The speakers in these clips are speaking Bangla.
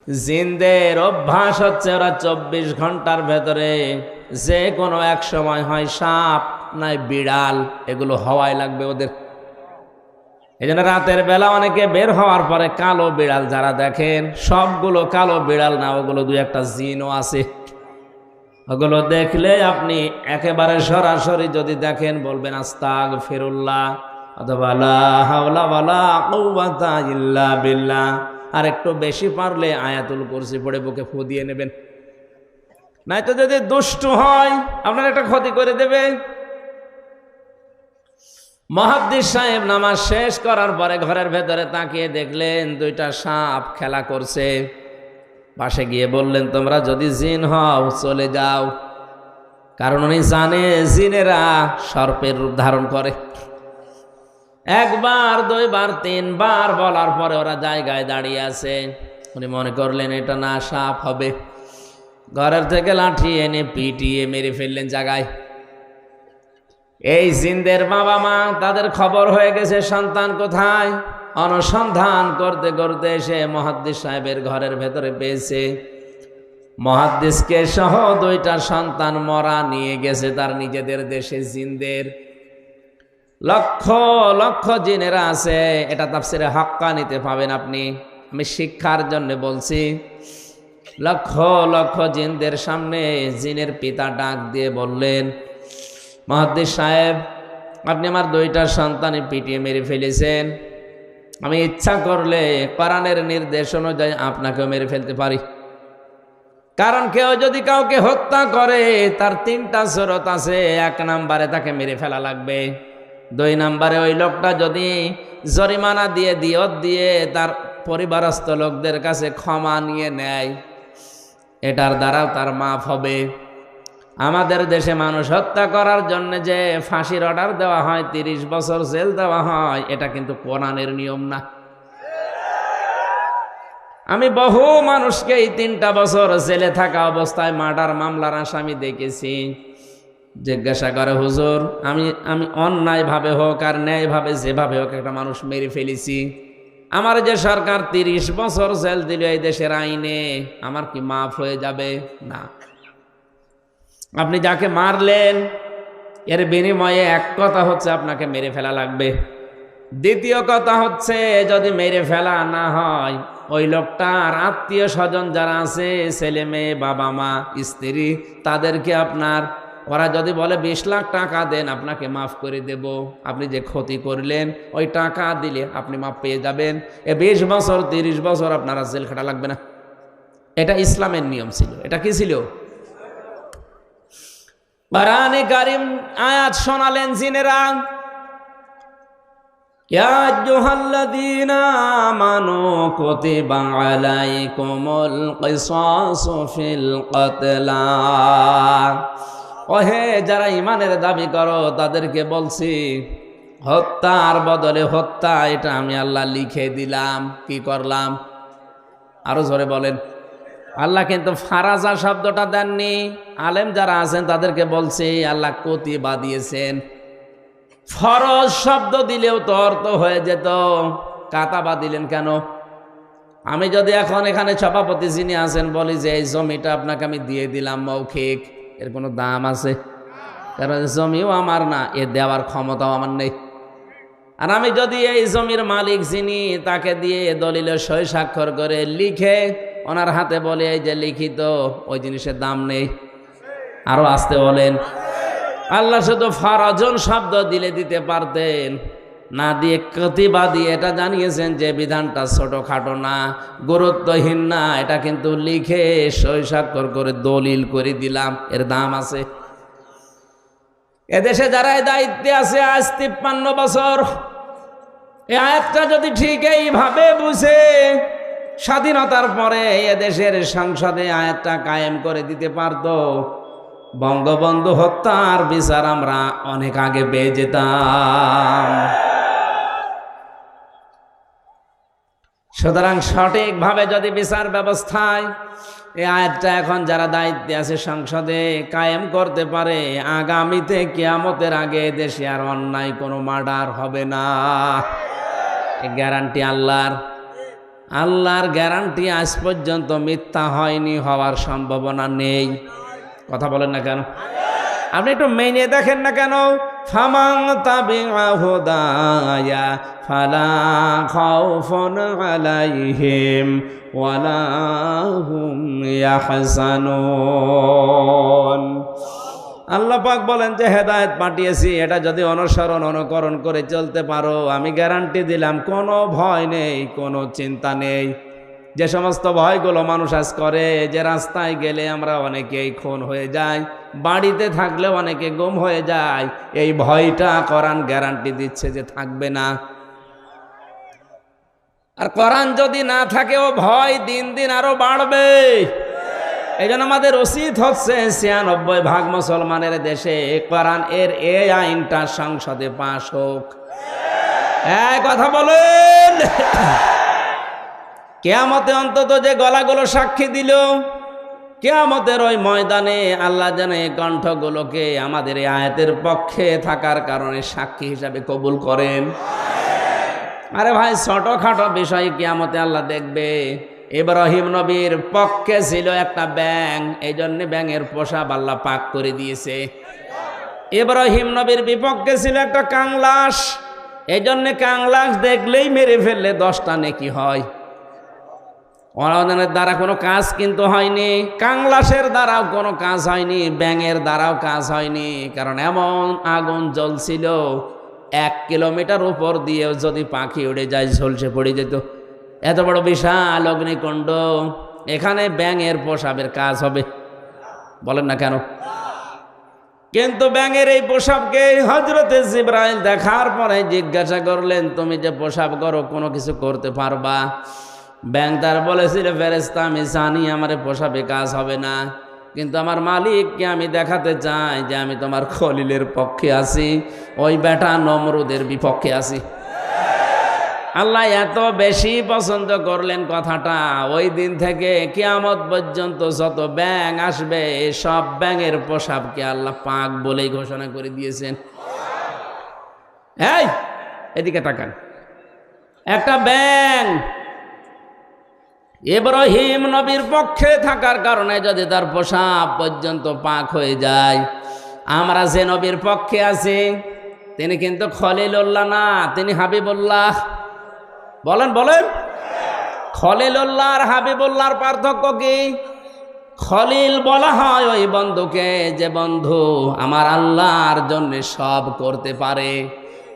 জিনদের অভ্যাস হচ্ছে ওরা 24 ঘন্টার ভেতরে যে কোনো এক সময় হয় সাপ নাই বিড়াল, এগুলো হওয়াই লাগবে ওদের। এই জন্য রাতের বেলা অনেকে বের হওয়ার পরে কালো বিড়াল যারা দেখেন, সবগুলো কালো বিড়াল না, ওগুলো দুই একটা জিনও আছে। ওগুলো দেখলে আপনি একেবারে সরাসরি যদি দেখেন বলবেন আস্তাগফিরুল্লাহ অথবা লা হাওলা ওয়ালা কুওয়াতা ইল্লা বিল্লাহ। আর একটু বেশি পারলে আয়াতুল কুরসি পড়ে বুকে ফু দিয়ে নেবেন, নয়তো যদি দুষ্টু হয় আপনার একটা ক্ষতি করে দেবে। মুহাদ্দিস সাহেব নামাজ শেষ করার পরে ঘরের ভেতরে তাকিয়ে দেখলেন দুইটা সাপ খেলা করছে। পাশে গিয়ে বললেন, তোমরা যদি জিন হও চলে যাও। কারণ উনি জানে জিনেরা সর্পের রূপ ধারণ করে। একবার, দুইবার, তিনবার বলার পরে ওরা জায়গায় দাঁড়িয়ে আছে। উনি মনে করলেন এটা না সাপ হবে। ঘরের থেকে লাঠি এনে পিটিয়ে মেরে ফেললেন জায়গায়। এই জিনদের বাবা মা তাদের খবর হয়ে গেছে সন্তান কোথায়। অনুসন্ধান করতে করতে এসে মুহাদ্দিস সাহেবের ঘরের ভেতরে পেয়েছে। মুহাদ্দিসকে সহ দুইটা সন্তান মরা নিয়ে গেছে তার নিজেদের দেশে জিনদের। লক্ষ লক্ষ জিনেরা আছে, এটা তাফসিরে হাক্কানিতে পাবেন আপনি। আমি শিক্ষার জন্য বলছি। লক্ষ লক্ষ জিনদের সামনে জিনের পিতা ডাক দিয়ে বললেন, মুহাদ্দিস সাহেব, আপনি আমার দুইটা সন্তানই পিটিয়ে মেরে ফেলেছেন। আমি ইচ্ছা করলে কোরআনের নির্দেশ অনুযায়ী আপনাকেও মেরে ফেলতে পারি। কারণ কেউ যদি কাউকে হত্যা করে তার তিনটা শরত আছে। 1 নম্বরে তাকে মেরে ফেলা লাগবে। 2 নম্বরে ওই লোকটা যদি জরিমানা দিয়ে দিয়ত দিয়ে তার পরিবারস্থ লোকদের কাছে ক্ষমা নিয়ে নেয়, এটার দ্বারাও তার মাফ হবে। আমাদের দেশে মানুষ হত্যা করার জন্য যে ফাঁসির অর্ডার দেওয়া হয়, 30 বছর জেল দেওয়া হয়, এটা কিন্তু কোরআনের নিয়ম না। আমি বহু মানুষকে এই 3টা বছর জেলে থাকা অবস্থায় মার্ডার মামলার আসামি দেখেছি। জিজ্ঞাসা করে, হুজুর, আমি অন্যায়ভাবে হোক আর ন্যায়ভাবে যেভাবে হোক একটা মানুষ মেরে ফেলেছি, আমার যে সরকার 30 বছর জেল দিল এই দেশের আইনে, আমার কি মাফ হয়ে যাবে? না। আপনি যাকে মারলেন এর বিনিময়ে এক কথা হচ্ছে আপনাকে মেরে ফেলা লাগবে। দ্বিতীয় কথা হচ্ছে, যদি মেরে ফেলা না হয়, ওই লোকটার আত্মীয় স্বজন যারা আছে, ছেলে মেয়ে, বাবা মা, স্ত্রী, তাদেরকে আপনার, ওরা যদি বলে 20 লাখ টাকা দেন আপনাকে মাফ করে দেব, আপনি যে ক্ষতি করলেন ওই টাকা দিলে আপনি মাফ পেয়ে যাবেন। 20 বছর 30 বছর আপনারা জেল খাটা লাগবে না। এটা ইসলামের নিয়ম ছিল। এটা কি ছিল? কোরআনে কারীম আয়াত শোনালেন জিনেরা, ইয়া আইয়ুহাল্লাযীনা আমানু কুতিবা আলাইকুমুল কিসাসু ফিল কতলা। ওহে যারা ঈমানের দাবি করো তাদেরকে বলছি, হত্যার বদলে হত্যা এটা আমি আল্লাহ লিখে দিলাম। কি করলাম? আরো জোরে বলেন। আল্লাহ কিন্তু ফারাজা শব্দটা দেননি। আলেম যারা আছেন তাদেরকে বলছি আল্লাহ কুতিবা দিয়েছেন। ফরজ শব্দ দিলেও তো অর্থ হয়ে যেত, কাতাবা দিলেন কেন? আমি যদি এখন এখানে সভাপতি যিনি আছেন বলি যে এই জমিটা আপনাকে আমি দিয়ে দিলাম মৌখিক, এর কোনো দাম আছে? কারণ জমিও আমার না, এ দেওয়ার ক্ষমতাও আমার নেই। আর আমি যদি এই জমির মালিক যিনি, তাকে দিয়ে দলিলে সই স্বাক্ষর করে লিখে ওনার হাতে বলে এই যে লিখিত, ওই জিনিসের দাম নেই। আরো আসতে বলেন। আল্লাহ শুধু ফারাজন শব্দ দিলে দিতে পারতেন, না দিয়ে কুতিবা দিয়ে এটা জানিয়েছেন যে বিধানটা ছোটখাটো না, গুরুত্বহীন না, এটা কিন্তু লিখে সই স্বাক্ষর করে দলিল করে দিলাম, এর দাম আছে। এদেশে যারা এই দায়িত্বে আছে আজ 53 বছর, এই আয়াতটা যদি ঠিক এইভাবে বুঝে স্বাধীনতার পরে এদেশের সংসদে আয়াতটা কায়েম করে দিতে পারতো, বঙ্গবন্ধু হত্যার বিচার আমরা অনেক আগে পেয়ে যেতাম। সুতরাং সঠিকভাবে যদি বিচার ব্যবস্থায় এই আয়াতটা এখন যারা দায়িত্বে আছে সংসদে কায়েম করতে পারে, আগামীতে কিয়ামতের আগে দেশে আর অন্যায় কোনো মার্ডার হবে না। এই গ্যারান্টি আল্লাহর। আল্লাহর গ্যারান্টি আজ পর্যন্ত মিথ্যা হয়নি, হওয়ার সম্ভাবনা নেই। কথা বলেন না কেন? আপনি একটু মেনে দেখেন না কেন? ফামান তাবিআ হুদায়া ফালা খাউফুন আলাইহিম ওয়ালা হুম ইয়াহজানুন। আল্লাহ পাক বলেন যে হেদায়েত পাঠিয়েছি, এটা যদি অনুসরণ অনুকরণ করে চলতে পারো, আমি গ্যারান্টি দিলাম কোনো ভয় নেই, কোনো চিন্তা নেই। যে সমস্ত ভয়গুলো মানুষ আজ করে, যে রাস্তায় গেলে আমরা অনেকেই খুন হয়ে যাই, বাড়িতে থাকলেও অনেকে গুম হয়ে যায়, এই ভয়টা কোরআন গ্যারান্টি দিচ্ছে যে থাকবে না। আর কোরআন যদি না থাকে, ও ভয় দিন দিন আরো বাড়বে। এই জন্য আমাদের উচিত হচ্ছে ৯৬% মুসলমানের দেশে কোরআন এর এই আইনটা সংসদে পাশ হোক। কথা বলেন। কিয়ামতে অন্তত যে গলাগুলো সাক্ষী দিল, কিয়ামতের ওই ময়দানে আল্লাহ যেন এই কণ্ঠগুলোকে আমাদের এই আয়াতের পক্ষে থাকার কারণে সাক্ষী হিসাবে কবুল করেন। আরে ভাই, ছোটখাটো বিষয় কিয়ামতে আল্লাহ দেখবে। ইব্রাহিম নবীর পক্ষে ছিল একটা ব্যাঙ, এই জন্য ব্যাঙের পোশাক আল্লাহ পাক করে দিয়েছে। ইব্রাহিম নবীর বিপক্ষে ছিল একটা কাংলাস, এই জন্য কাংলাস দেখলেই মেরে ফেললে 10টা নেকি হয়। ওনাদের দ্বারা কোনো কাজ কিন্তু হয়নি, কাংলাসের দ্বারাও কোনো কাজ হয়নি, ব্যাঙের দ্বারাও কাজ হয়নি। কারণ এমন আগুন জ্বলছিল, 1 কিলোমিটার উপর দিয়েও যদি পাখি উড়ে যায় ঝলসে পড়ে যেত। এত বড় বিশাল অগ্নিকুণ্ড, এখানে ব্যাঙের পোশাকের কাজ হবে? বলেন না কেন? কিন্তু ব্যাঙের এই পোশাককে হযরতে জিবরাইল দেখার পরে জিজ্ঞাসা করলেন, তুমি যে পোশাক করো কোনো কিছু করতে পারবা? ব্যাঙ তার বলেছিল, ফেরেশতা আমি জানি আমার পোশাকে কাজ হবে না, কিন্তু আমার মালিককে আমি দেখাতে চাই যে আমি তোমার খলিলের পক্ষে আছি, ওই বেটা নমরুদের বিপক্ষে আছি। আল্লাহ এত বেশি পছন্দ করলেন কথাটা, ওই দিন থেকে কিয়ামত পর্যন্ত যত ব্যাঙ আসবে সব ব্যাঙের পোশাককে আল্লাহ পাক বলেই ঘোষণা করে দিয়েছেন। এই এদিকে তাকান, একটা ব্যাঙ ইব্রাহিম নবীর পক্ষে থাকার কারণে যদি তার পোশাক পর্যন্ত পাক হয়ে যায়, আমরা যে নবীর পক্ষে আছি তিনি কিন্তু খলিলুল্লাহ না, তিনি হাবিবুল্লাহ। বলেন বলেন, খলিলুল্লাহ আর হাবিবুল্লাহর পার্থক্য কি? খলিল বলা হয় ওই বন্ধুকে যে বন্ধু আমার আল্লাহর জন্য সব করতে পারে,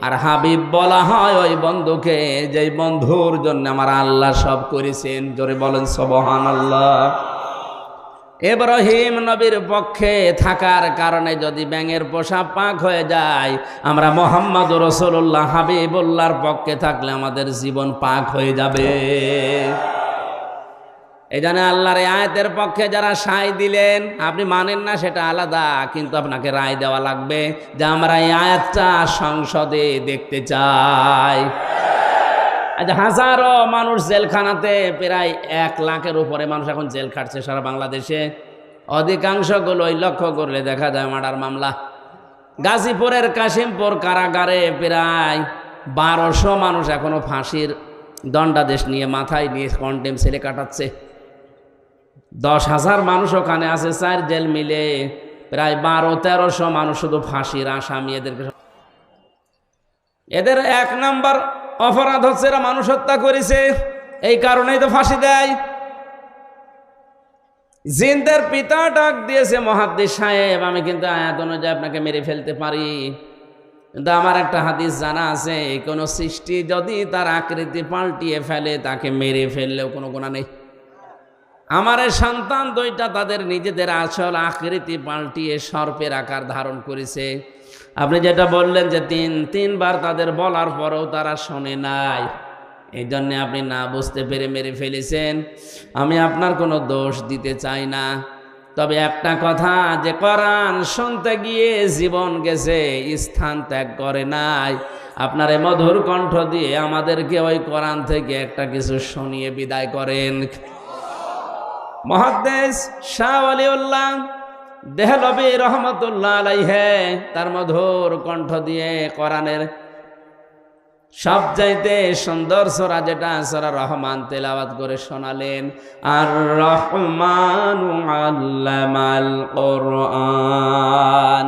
আর হাবিব বলা হয় ওই বন্ধুকে যে বন্ধুর জন্য আমার আল্লাহ সব করেছেন। জোরে বলেন সুবহানাল্লাহ। ইব্রাহিম নবীর পক্ষে থাকার কারণে যদি ব্যাঙের পোশাক পাক হয়ে যায়, আমরা মুহাম্মদুর রাসূলুল্লাহ হাবিবুল্লাহর পক্ষে থাকলে আমাদের জীবন পাক হয়ে যাবে। এই জন্য আল্লাহর এই আয়াতের পক্ষে যারা সায় দিলেন, আপনি মানেন না সেটা আলাদা, কিন্তু আপনাকে রায় দেওয়া লাগবে যে আমরা এই আয়াতটা সংসদে দেখতে চাই। আচ্ছা, হাজারো মানুষ জেলখানাতে, প্রায় 1 লাখের উপরে মানুষ এখন জেল খাটছে সারা বাংলাদেশে। অধিকাংশগুলোই লক্ষ্য করলে দেখা যায় মার্ডার মামলা। গাজীপুরের কাশিমপুর কারাগারে প্রায় 1200 মানুষ এখনো ফাঁসির দণ্ডাদেশ নিয়ে মাথায় নিয়ে কন্টেম সেলে কাটাচ্ছে। 10,000 মানুষ ওখানে আছে, 4 জেল মিলে প্রায় 1200-1300 মানুষ শুধু ফাঁসির আসামি। এদের 1 নাম্বার অপরাধ হচ্ছে এরা মানুষ হত্যা করেছে, এই কারণেই তো ফাঁসি দেয়। জিনদের পিতা ডাক দিয়েছে, মুহাদ্দিস সাহেব আমি কিন্তু আয়াত অনুযায়ী আপনাকে মেরে ফেলতে পারি, কিন্তু আমার একটা হাদিস জানা আছে, কোনো সৃষ্টি যদি তার আকৃতি পাল্টিয়ে ফেলে তাকে মেরে ফেললেও কোনো গুনাহ নেই। আমার সন্তান 2টা তাদের নিজেদের আসল আকৃতি পাল্টিয়ে সর্পের আকার ধারণ করেছে। আপনি যেটা বললেন যে 3বার তাদের বলার পরেও তারা শোনে নাই, এই জন্যে আপনি না বুঝতে পেরে মেরে ফেলেছেন। আমি আপনার কোনো দোষ দিতে চাই না, তবে একটা কথা, যে কোরআন শুনতে গিয়ে জীবন গেছে, স্থান ত্যাগ করে নাই। আপনার এই মধুর কণ্ঠ দিয়ে আমাদেরকে ওই কোরআন থেকে একটা কিছু শুনিয়ে বিদায় করেন। মুহাদ্দিস শাহ ওয়ালিউল্লাহ দেহলভী রহমতুল্লাহ আলাইহি তার মধুর কণ্ঠ দিয়ে কোরআনের সবচাইতে সুন্দর সূরা যেটা সূরা রহমান তেলাওয়াত করে শোনালেন, আর রহমানু আল্লামাল কোরআন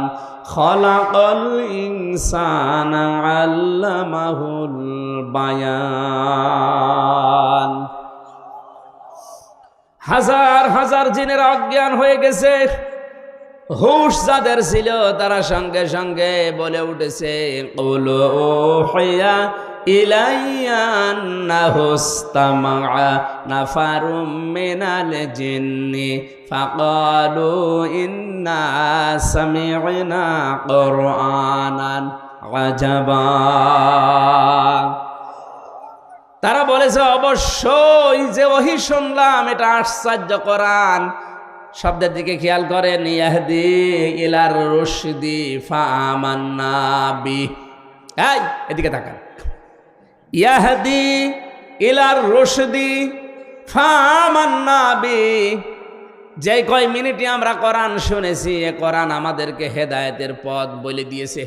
খলাকাল ইনসানা আল্লামাহুল বায়ান। হাজার হাজার জিনের অজ্ঞান হয়ে গেছে, হুশ যাদের ছিল তারা সঙ্গে সঙ্গে বলে উঠেছে, কুলু উহিয়া ইলাইয়া আন্নাহু ইসতামাআ নাফারুম মিনাল জিন্নি ফাকালু ইন্না সামি'না কুরআনান আজাবা। তারা বলেছে অবশ্যই যে ওহী শুনলাম এটা আশ্চর্য কোরআন। শব্দের দিকে খেয়াল করেন, ইয়াহদি ইলার রুশদি ফাআমান্না বি। এই এদিকে তাকান, ইয়াহদি ইলার রুশদি ফাআমান্না বি। যে কয় মিনিটে আমরা কোরআন শুনেছি, এ কোরআন আমাদেরকে হেদায়েতের পথ বলে দিয়েছে।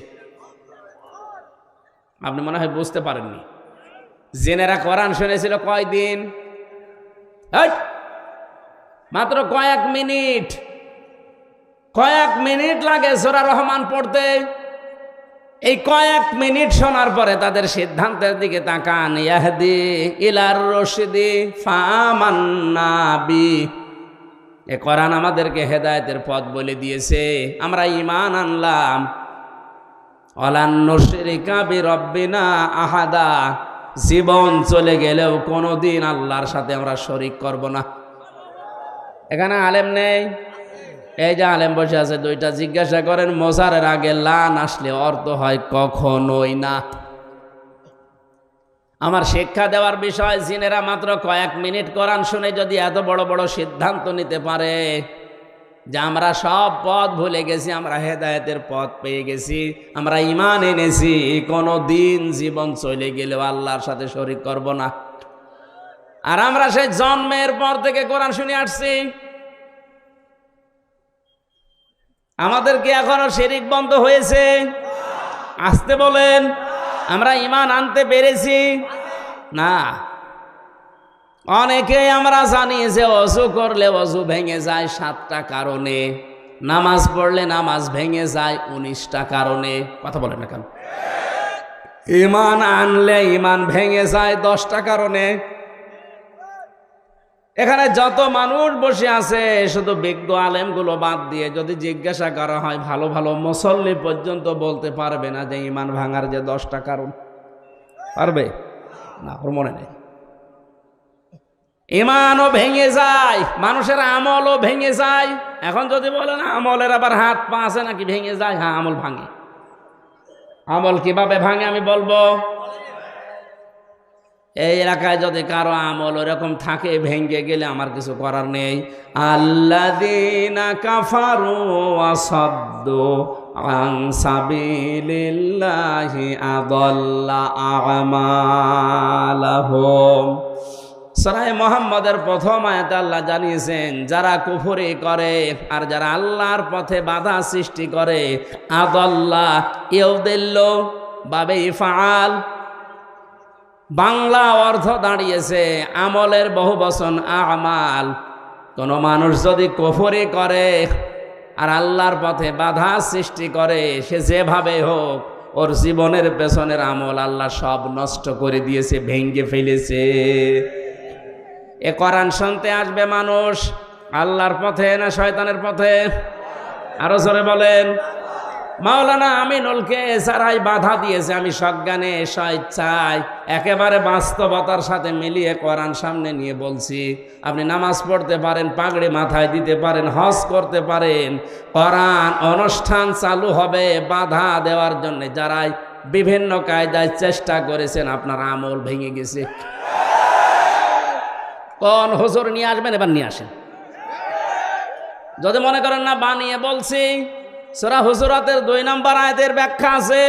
আপনি মনে হয় বুঝতে পারেননি, জেনেরা কোরআন শুনেছিল কয়দিন? মাত্র কয়েক মিনিট। কয়েক মিনিট লাগে সূরা রহমান পড়তে। এই কয়েক মিনিট শোনার পরে তাদের সিদ্ধান্তের দিকে তাকান, ইয়াহদি ইলার রশদি ফাআমান্না বি। এ কোরআন আমাদেরকে হেদায়েতের পথ বলে দিয়েছে, আমরা ঈমান আনলাম। ওয়ালান নুশরিকা বিরাব্বিনা আহাদা। জীবন চলে গেলেও কোনোদিন আল্লাহর সাথে আমরা শরীক করব না। এখানে আলেম নেই? এই যে আলেম বসে আছে দুইটা, জিজ্ঞাসা করেন মোজারের আগে লান আসলে অর্থ হয় কখনোই না। আমার শিক্ষা দেওয়ার বিষয়, জিনেরা মাত্র কয়েক মিনিট কোরআন শুনে যদি এত বড় বড় সিদ্ধান্ত নিতে পারে যে আমরা সব পথ ভুলে গেছি, আমরা হেদায়েতের পথ পেয়ে গেছি, আমরা ঈমান এনেছি, কোনো দিন জীবন চলে গেলেও আল্লাহর সাথে শরীক করব না। আর আমরা সেই জন্মের পর থেকে কোরআন শুনে আসছি। আমাদের কি এখনো শিরিক বন্ধ হয়েছে? আসতে বলেন। আমরা ঈমান আনতে পেরেছি না। অনেকেই আমরা জানি যে অজু করলে অজু ভেঙে যায় 7টা কারণে, নামাজ পড়লে নামাজ ভেঙে যায় 19টা কারণে। কথা বলেন না কেন? ঈমান আনলে ঈমান ভেঙে যায় 10টা কারণে। এখানে যত মানুষ বসে আছে, শুধু বিজ্ঞ আলেমগুলো বাদ দিয়ে যদি জিজ্ঞাসা করা হয়, ভালো ভালো মুসল্লি পর্যন্ত বলতে পারবে না যে ঈমান ভাঙার যে 10টা কারণ। পারবে না? ওর মনে নেই। ঈমানও ভেঙে যায়, মানুষের আমলও ভেঙে যায়। এখন যদি বলেন আমলের আবার হাত পা আছে নাকি ভেঙে যায়? হ্যাঁ, আমল ভাঙে। আমল কিভাবে ভাঙে আমি বলবো। এই এলাকায় যদি কারো আমল ওরকম থাকে, ভেঙে গেলে আমার কিছু করার নেই। আল্লাযীনা কাফারু ওয়া সাদ্দু আন সাবিলিল্লাহি আযাল্লা আমালাহুম। সূরা মুহাম্মাদের প্রথম আয়াতে আল্লাহ জানিয়েছেন, যারা কুফরি করে আর যারা আল্লাহর পথে বাধা সৃষ্টি করে, আযাল্লা ইউদিল্লু বাবে ইফআল, বাংলা অর্থ দাঁড়িয়েছে আমলের বহুবচন আমাল। কোন মানুষ যদি কুফরি করে আর আল্লাহর পথে বাধা সৃষ্টি করে, সে যেভাবে হোক ওর জীবনের পেছনের আমল আল্লাহ সব নষ্ট করে দিয়েছে, ভেঙে ফেলেছে। এ কোরআন শুনতে আসবে মানুষ আল্লাহর পথে না শয়তানের পথে? আরো জোরে বলেন। মাওলানা আমিনুলকে এছাড়াই বাধা দিয়েছে। আমি সজ্ঞানে স্বেচ্ছায় একেবারে বাস্তবতার সাথে মিলিয়ে কোরআন সামনে নিয়ে বলছি, আপনি নামাজ পড়তে পারেন, পাগড়ি মাথায় দিতে পারেন, হজ করতে পারেন, কোরআন অনুষ্ঠান চালু হবে বাধা দেওয়ার জন্য যারাই বিভিন্ন কায়দায় চেষ্টা করেছেন, আপনার আমল ভেঙে গেছে। কোন হুজুর নিয়ে আসবেন? এবার নিয়ে আসেন। যদি মনে করেন না বানিয়ে বলছি, সূরা হুজুরাতের 2 নম্বর আয়াতের ব্যাখ্যা আছে।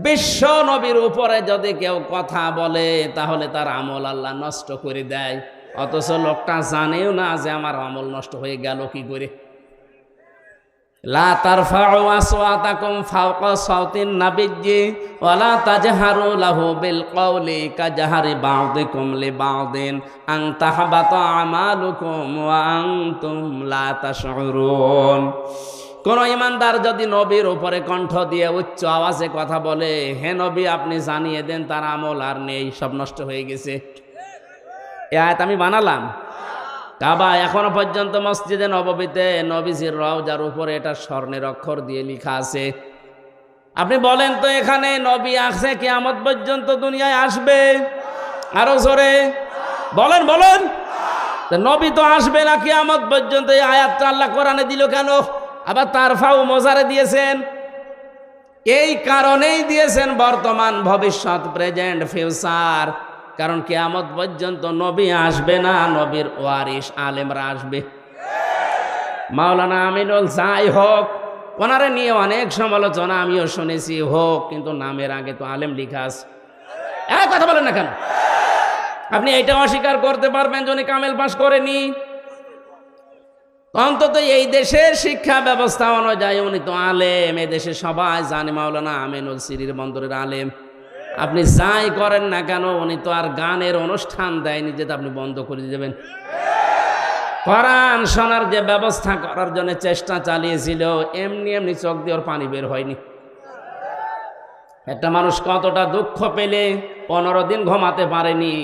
বিশ্ব নবীর উপরে যদি কেউ কথা বলে তাহলে তার আমল আল্লাহ নষ্ট করে দেয়, অথচ লোকটা জানেও না যে আমার আমল নষ্ট হয়ে গেল কি করে। লা তারফাউ আসওয়াতাকুম ফাওকা সাওতিন নাবিয়্যি ওয়া লা তাজহারু লাহু বিল কওলি কাজহারি বা'দিকুম লিবা'দিন আন তাহবাতা আমালুকুম ওয়া আনতুম লা তাশউরুন। কোন ইমানদার যদি নবীর উপরে কণ্ঠ দিয়ে উচ্চ আওয়াজে কথা বলে, হে নবী আপনি জানিয়ে দেন তার আমল আর নেই, সব নষ্ট হয়ে গেছে। এই আয়াত আমি বানালাম। কাবা এখনো পর্যন্ত মসজিদে নববীতে নবীজির রওজার উপরে এটা স্বর্ণের অক্ষর দিয়ে লেখা আছে। আপনি বলেন তো এখানে নবী আসছে কিয়ামত পর্যন্ত দুনিয়ায় আসবে? আরো জোরে বলেন বলেন। তো নবী তো আসবে না কিয়ামত পর্যন্ত, এই আয়াতটা আল্লাহ কোরআনে দিল কেন? আবার তারফাউ মোজারে দিয়েছেন, এই কারণেই দিয়েছেন বর্তমান ভবিষ্যৎ প্রেজেন্ট ফিউচার। কারণ কিয়ামত পর্যন্ত নবী আসবে না, নবীর ওয়ারিস আলেমরা আসবে। মাওলানা আমিনুল যাই হোক, ওনারে নিয়ে অনেক সমালোচনা আমিও শুনেছি হোক, কিন্তু নামের আগে তো আলেম লিখা আছে। কথা বলেন না কেন? আপনি এটা অস্বীকার করতে পারবেন যে উনি কামেল পাস করেনি? অন্তত এই দেশের শিক্ষা ব্যবস্থা অনুযায়ী উনি তো আলেম, এই দেশে সবাই জানে মাওলানা আমিনুল সিরির বন্দরের আলেম। আপনি যাই করেন না কেন, উনি তো আর গানের অনুষ্ঠান দেয়নি যে আপনি বন্ধ করে দেবেন। কোরআন শোনার যে ব্যবস্থা করার জন্য চেষ্টা চালিয়েছিল, এমনি এমনি চোখ দিয়ে ওর পানি বের হয়নি। একটা মানুষ কতটা দুঃখ পেলে 15 দিন ঘুমাতে পারেনি,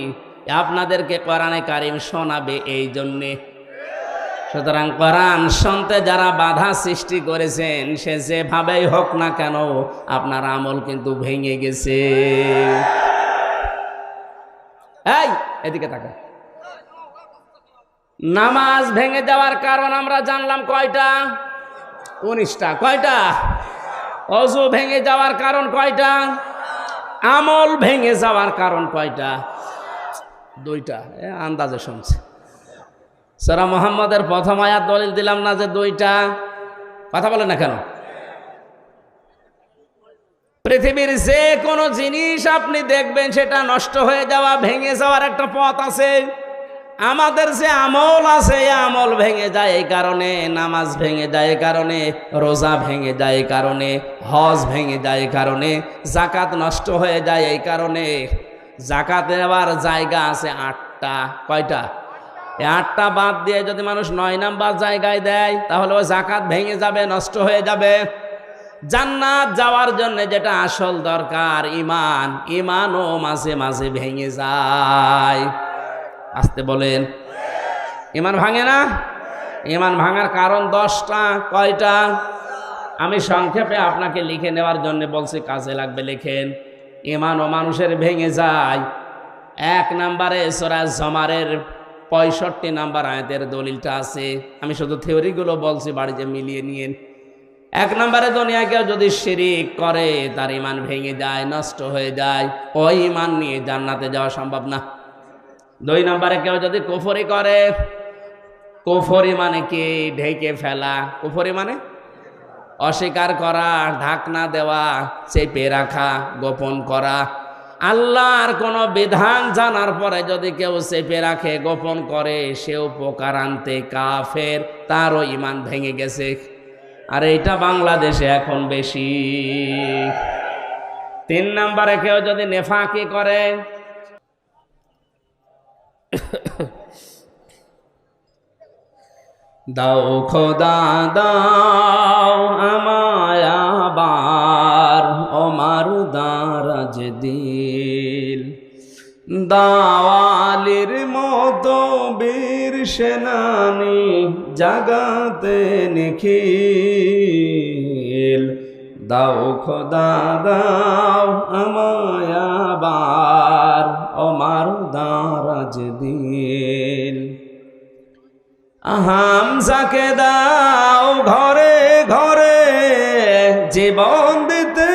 আপনাদেরকে কোরআনে কারিম শোনাবে এই জন্যে। সুতরাং কোরআন শুনতে যারা বাধা সৃষ্টি করেছেন, সে যেভাবেই হোক না কেন আপনার আমল কিন্তু ভেঙে গেছে। এই এদিকে তাকা। নামাজ ভেঙে যাওয়ার কারণ আমরা জানলাম কয়টা? 19টা। কয়টা? ওযু ভেঙে যাওয়ার কারণ কয়টা? আমল ভেঙে যাওয়ার কারণ কয়টা? 2টা। আন্দাজে শুনছে। সূরা মুহাম্মদের প্রথম আয়াত দলিল দিলাম না যে 2টা? কথা বলেন না কেন? পৃথিবীর যে কোনো জিনিস আপনি দেখবেন সেটা নষ্ট হয়ে যাওয়া, ভেঙে যাওয়ার একটা পথ আছে। আমাদের যে আমল আছে, এই আমল ভেঙে যায় এই কারণে, নামাজ ভেঙে যায় এই কারণে, রোজা ভেঙে যায় এই কারণে, হজ ভেঙে যায় এই কারণে, যাকাত নষ্ট হয়ে যায় এই কারণে। যাকাত নেওয়ার জায়গা আছে 8টা। কয়টা? 8টা বাদ দিয়ে যদি মানুষ 9 নাম্বার জায়গায় দেয়, তাহলে ওই যাকাত ভেঙে যাবে, নষ্ট হয়ে যাবে। জান্নাত যাওয়ার জন্য যেটা আসল দরকার ঈমান, ঈমানও মাঝে মাঝে ভেঙে যায়। আসতে বলেন। ঈমান ভাঙে না? ঈমান ভাঙার কারণ 10টা। কয়টা? আমি সংক্ষেপে আপনাকে লিখে নেওয়ার জন্য বলছি, কাজে লাগবে লিখেন। ঈমানও মানুষের ভেঙে যায়। 1 নম্বরে সূরা জুমারের 65 নাম্বার আয়াতের দলিলটা আছে। আমি শুধু থিওরিগুলো বলছি, বাড়িতে মিলিয়ে নিয়েন। 1 নম্বরে দুনিয়া কেউ যদি শিরিক করে, তার ঈমান ভেঙে যায়, নষ্ট হয়ে যায়। ওই ঈমান নিয়ে জান্নাতে যাওয়া সম্ভব না। 2 নম্বরে কেউ যদি কুফরি করে, কুফরি মানে কি? ঢেকে ফেলা। কুফরি মানে অস্বীকার করা, ঢাকনা দেওয়া, চেপে রাখা, গোপন করা। আল্লাহর কোনো বিধান জানার পরে যদি কেউ চেপে রাখে, গোপন করে, সেও উপকার আনতে কাফের, তারও ঈমান ভেঙে গেছে। আর এইটা বাংলাদেশে এখন বেশি। 3 নম্বরে কেউ যদি নেফাকি করে, দাও খোদা দাও আমায় আবার ওমার দারাজ দিল, দাওয়ালির মতো বীর সেনানি জাগাতে নিখিল, দাও খোদা দাও আমায় আবার ওমার দারাজ দিল, হামজাকে দাও ঘরে ঘরে জীবন দিতে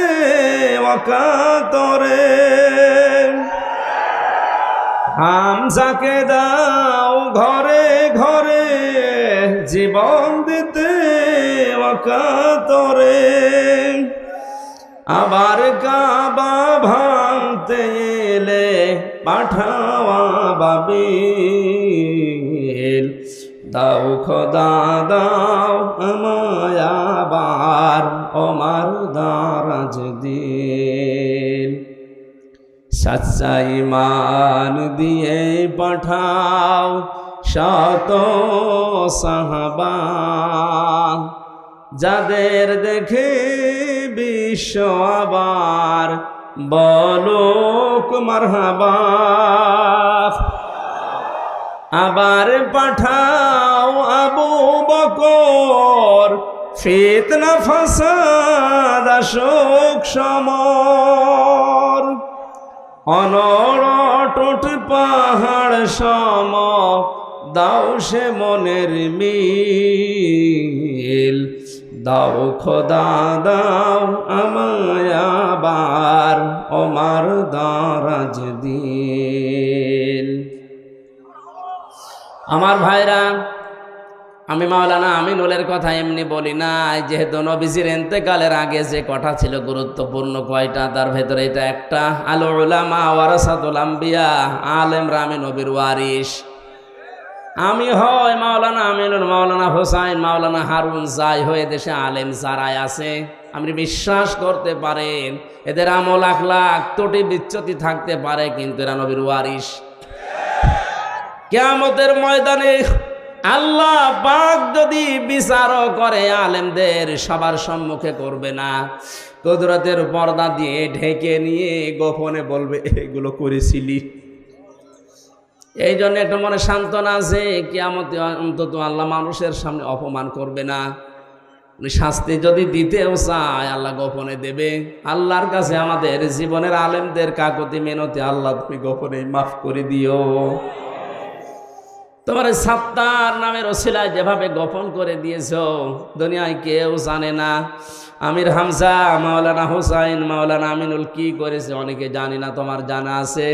ওয়াকাতরে, হামজাকে দাও ঘরে ঘরে জীবন দিতে ওয়াকাতরে, আবার কাবা ভাঙতে এলে পাঠাও আবাবিল, দাও খোদা দাও আমায় আবার ওমার দারাজ দিল। সচ্চা ঈমান দিয়ে পাঠাও শত সাহাবা, যাদের দেখে বিশ্ব আবার বলুক মারহাবা। আবার পাঠাও আবু বকর, ফিতনা ফাসাদ আসুক সমর, অনড় পাহাড় সম দাও সে মনের মিল, দাও খোদা দাও আমায় আবার ওমার দারাজ দিল। আমার ভাইরা, আমি মাওলানা আমিনুলের কথা এমনি বলি না, যেহেতু নবীজির ইন্তেকালের আগে যে কথা ছিল গুরুত্বপূর্ণ কয়টা, তার ভেতরে এটা একটা। আল উলামা ওয়ারাসাতুল আম্বিয়া, আলেমরা আমি নবীর ওয়ারিস। আমি হয় মাওলানা আমিনুল, মাওলানা হোসাইন, মাওলানা হারুন, যাই হয়ে দেশে আলেম যারাই আছে, আপনি বিশ্বাস করতে পারেন এদের আমল আখলাক ত্রুটি বিচ্যুতি থাকতে পারে, কিন্তু এরা নবীর ওয়ারিস। কিয়ামতের ময়দানে আল্লাহ পাক যদি বিচারও করে আলেমদের, সবার সম্মুখে করবে না, কুদরতের পর্দা দিয়ে ঢেকে নিয়ে গোপনে বলবে এগুলো করেছিলি। এই জন্য একটা মনে সান্ত্বনা আছে, কিয়ামতে অন্তত আল্লাহ মানুষের সামনে অপমান করবে না। শাস্তি যদি দিতেও চায় আল্লাহ গোপনে দেবে। আল্লাহর কাছে আমাদের জীবনের আলেমদের কাকুতি মিনতি, আল্লাহ তুমি গোপনে মাফ করে দিও। তোমার সাত্তার নামের ওসিলায় যেভাবে গোপন করে দিয়েছো, দুনিয়ায় কেউ জানে না। আমির হামজা, মাওলানা হোসাইন, মাওলানা আমিনুল কি করেছে অনেকে জানি না, তোমার জানা আছে।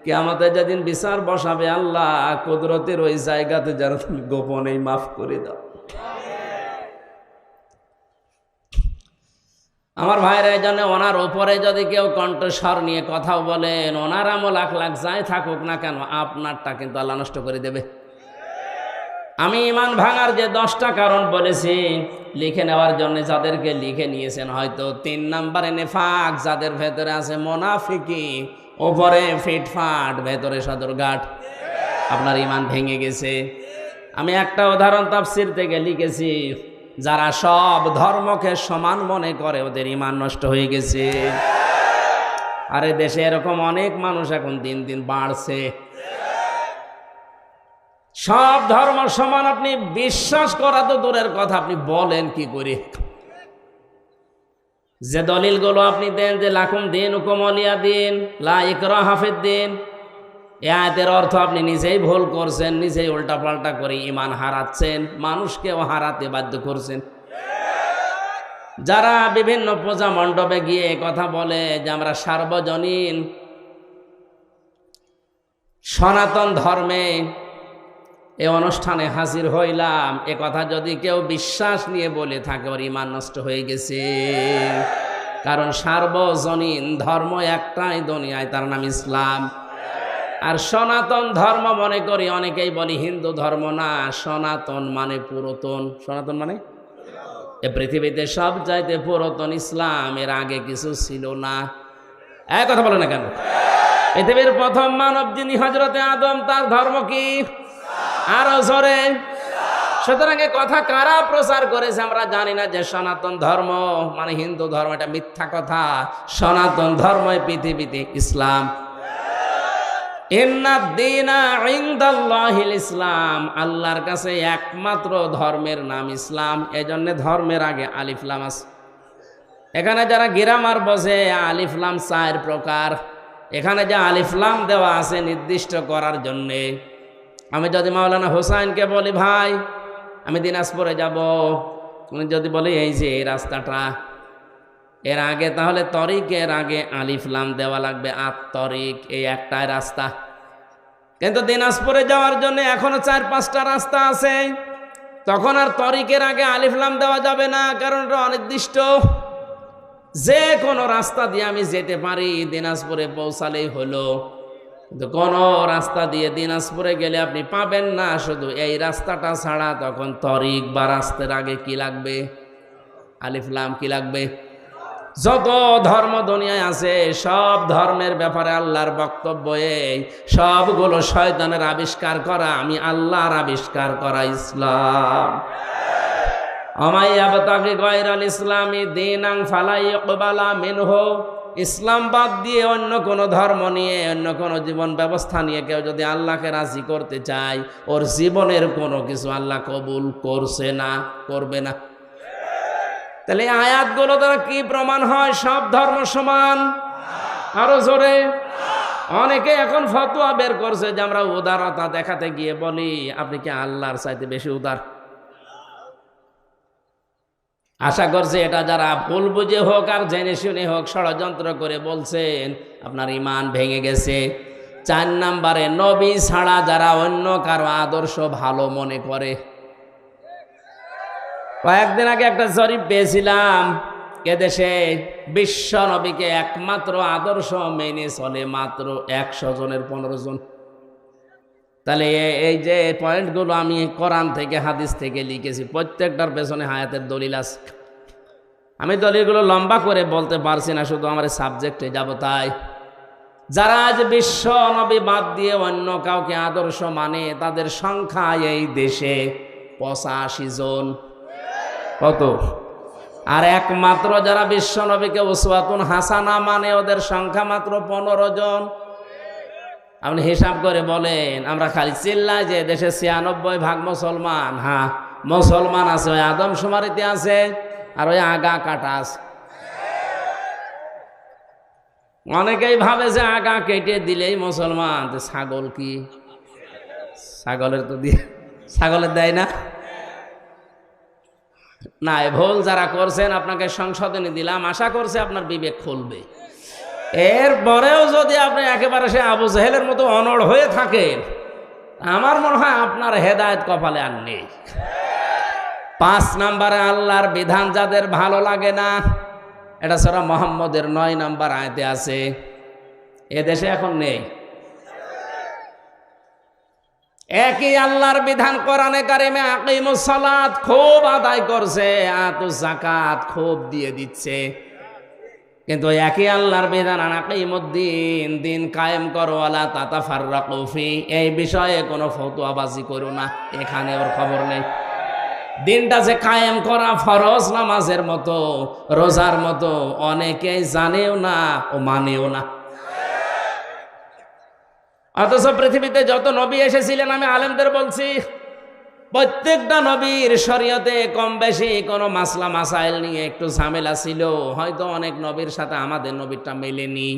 কিয়ামতে যেদিন বিচার বসাবে আল্লাহ কুদরতের ওই জায়গাতে যেন তুমি গোপনেই মাফ করে দাও। আমার ভাইরা, এই জন্য ওনার ওপরে যদি কেউ কণ্ঠস্বর নিয়ে কথাও বলেন, ওনার আমল আখলাক যাই থাকুক না কেন, আপনারটা কিন্তু আল্লাহ নষ্ট করে দেবে। আমি ঈমান ভাঙার যে 10টা কারণ বলেছি লিখে নেওয়ার জন্য, যাদেরকে লিখে নিয়েছেন হয়তো 3 নম্বরে নেফাক, যাদের ভেতরে আছে মোনাফিকি, ওপরে ফিটফাট, ভেতরে সদরঘাট, আপনার ঈমান ভেঙে গেছে। আমি একটা উদাহরণ তাফসীর থেকে লিখেছি, যারা সব ধর্মকে সমান মনে করে ওদের ঈমান নষ্ট হয়ে গেছে। আরে দেশে এরকম অনেক মানুষ এখন দিন দিন বাড়ছে। সব ধর্ম সমান আপনি বিশ্বাস করা তো দূরের কথা, আপনি বলেন কি করে? যে দলিলগুলো আপনি দেন যে লাকুম দীনুকুম ওয়ালিয়া দিন, লা ইকরাহা ফিদ্দিন, এই আয়াতের অর্থ আপনি নিজেই ভুল করছেন, নিজেই উল্টাপাল্টা করে ঈমান হারাচ্ছেন, মানুষকেও হারাতে বাধ্য করছেন। যারা বিভিন্ন পূজা মণ্ডপে গিয়ে কথা বলে যে আমরা সার্বজনীন সনাতন ধর্মে এই অনুষ্ঠানে হাজির হইলাম, এ কথা যদি কেউ বিশ্বাস নিয়ে বলে থাকে ওর ঈমান নষ্ট হয়ে গেছে। কারণ সার্বজনীন ধর্ম একটাই দুনিয়ায়, তার নাম ইসলাম। আর সনাতন ধর্ম মনে করি অনেকেই বলি হিন্দু ধর্ম না, সনাতন মানে পুরাতন। সনাতন মানে এ পৃথিবীতে সব চাইতে পুরাতন ইসলাম, এর আগে কিছু ছিল না। এক কথা বলে না কেন? পৃথিবীর প্রথম মানব যিনি হযরতে আদম, তার ধর্ম কি? আরো জোরে। সুতরাং এ কথা কারা প্রচার করেছে আমরা জানি না, যে সনাতন ধর্ম মানে হিন্দু ধর্ম, এটা মিথ্যা কথা। সনাতন ধর্মই পৃথিবীতে ইসলাম। ইন্নাদ-দীনা ইনদাল্লাহিল ইসলাম, আল্লাহর কাছে একমাত্র ধর্মের নাম ইসলাম। এজন্য ধর্মের আগে আলিফ লাম আছে। এখানে যারা গ্রামার বোঝে, আলিফ লাম 4 প্রকার। এখানে যে আলিফ লাম দেওয়া আছে নির্দিষ্ট করার জন্যে। আমি যদি মাওলানা হোসাইনকে বলি ভাই আমি দিনাজপুরে যাব, উনি যদি বলে এই যে এই রাস্তাটা, এর আগে তাহলে তরিকের আগে আলিফ লাম দেওয়া লাগবে। তরিক এই একটাই রাস্তা, কিন্তু দিনাজপুরে যাওয়ার জন্য এখনো 4-5টা রাস্তা আছে। তখন আর তরিকের আগে আলিফ লাম দেওয়া যাবে না, কারণ এটা অনির্দিষ্ট। যে কোনো রাস্তা দিয়ে আমি যেতে পারি, দিনাজপুরে পৌঁছালেই হলো। কিন্তু কোন রাস্তা দিয়ে দিনাজপুরে গেলে আপনি পাবেন না, শুধু এই রাস্তাটা ছাড়া। তখন তরিক বা রাস্তার আগে কি লাগবে? আলিফ লাম কি লাগবে? যত ধর্ম দুনিয়ায় আছে সব ধর্মের ব্যাপারে আল্লাহর বক্তব্য এই, সবগুলো শয়তানের আবিষ্কার করা, আমি আল্লাহর আবিষ্কার করা ইসলাম। আমাইয়াবতাগি গায়রাল ইসলামি দীনান ফালা ইকবালা মিনহু। ইসলাম বাদ দিয়ে অন্য কোনো ধর্ম নিয়ে, অন্য কোনো জীবন ব্যবস্থা নিয়ে কেউ যদি আল্লাহকে রাজি করতে চায়, ওর জীবনের কোনো কিছু আল্লাহ কবুল করছে না, করবে না। তাহলে আয়াতগুলো দ্বারা কি প্রমাণ হয়? সব ধর্ম সমান? আরো জোরে। অনেকে এখন ফতোয়া বের করছে যে আমরা উদারতা দেখাতে গিয়ে বলি আপনি কি আল্লাহর চাইতে বেশি উদার? আশা করছে এটা যারা ভুল বুঝে হোক আর জেনে শুনে হোক ষড়যন্ত্র করে বলছেন, আপনার ঈমান ভেঙে গেছে। 4 নম্বরে, নবী ছাড়া যারা অন্য কারো আদর্শ ভালো মনে করে। কয়েকদিন আগে একটা জরিপ পেয়েছিলাম, এদেশে বিশ্ব নবীকে একমাত্র আদর্শ মেনে চলে মাত্র 100 জনের 15 জন। তাহলে এই যে পয়েন্টগুলো আমি কোরআন থেকে হাদিস থেকে লিখেছি, প্রত্যেকটার পেছনে হায়াতের দলিল আছে। আমি দলিলগুলো লম্বা করে বলতে পারছি না, শুধু আমার সাবজেক্টে যাব। তাই যারা আজ বিশ্ব নবী বাদ দিয়ে অন্য কাউকে আদর্শ মানে, তাদের সংখ্যা এই দেশে 85 জন। কত? আর একমাত্র যারা বিশ্ব নবীকে উসওয়াতুন হাসানা মানে, ওদের সংখ্যা মাত্র 15 জন। আপনি হিসাব করে বলেন, আমরা খালি চিল্লাই যে দেশে 96% মুসলমান। হ্যাঁ, মুসলমান আছে, ওই আদমশুমারিতে আছে, আর ওই আগা কাটা আছে। অনেকেই ভাবে যে আগা কেটে দিলেই মুসলমান। ছাগল কি? ছাগলের তো দিয়ে, ছাগলের দেয় না। না, ভুল যারা করছেন আপনাকে সংশোধনী দিলাম, আশা করছে আপনার বিবেক খুলবে। এরপরেও যদি আপনি একেবারে সে আবু জেহেলের মতো অনড় হয়ে থাকেন, আমার মনে হয় আপনার হেদায়েত কপালে আর নেই। 5 নম্বরে, আল্লাহর বিধান যাদের ভালো লাগে না, এটা সূরা মুহাম্মদের 9 নম্বর আয়াতে আছে। এদেশে এখন নেই। একই আল্লাহর বিধান কোরআনে কারিমে আকিমুস সালাত খুব আদায় করছে, আতুজ যাকাত খুব দিয়ে দিচ্ছে, কিন্তু একই আল্লাহর বিধান আকিমুদ্দিন, দিন কায়েম করো, ওয়ালা তাতাফাররাকু ফি, এই বিষয়ে কোনো ফতোয়াবাজি করো না। এখানে ওর খবর নেই। দিনটা যে কায়েম করা ফরজ নামাজের মতো, রোজার মতো, অনেকেই জানেও না ও মানেও না। অথচ পৃথিবীতে যত নবী এসেছিলেন, আমি আলেমদের বলছি, প্রত্যেকটা নবীর শরীয়তে কম বেশি কোনো মাসলা মাসাইল নিয়ে একটু ঝামেলা ছিল। হয়তো অনেক নবীর সাথে আমাদের নবীরটা মেলেনি।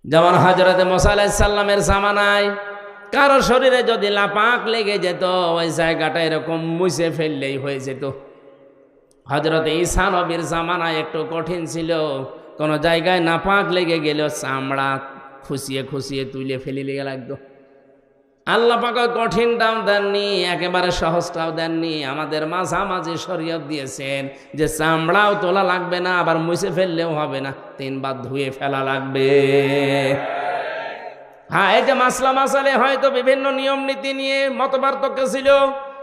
যেমন হযরতে মুসা আলাইহিস সালামের জামানায় কারো শরীরে যদি লাপাক লেগে যেত, ওই জায়গাটা এরকম মুছে ফেললেই হয়ে যেত। হযরতে ঈসা নবীর জামানায় একটু কঠিন ছিল, কোনো জায়গায় নাপাক লেগে গেল চামড়া খুশিয়ে খুশিয়ে তুলে ফেলে লেগে লাগতো। আল্লাহ পাক কঠিনটাও দেননি, একেবারে সহজটাও দেননি, আমাদের মাঝামাঝি শরীয়ত দিয়েছেন যে চামড়াও তোলা লাগবে না, আবার মুছে ফেললেও হবে না, 3 বার ধুয়ে ফেলা লাগবে। হ্যাঁ, এই যে মাসলা মাসালে হয়তো বিভিন্ন নিয়ম নীতি নিয়ে মতপার্থক্য ছিল,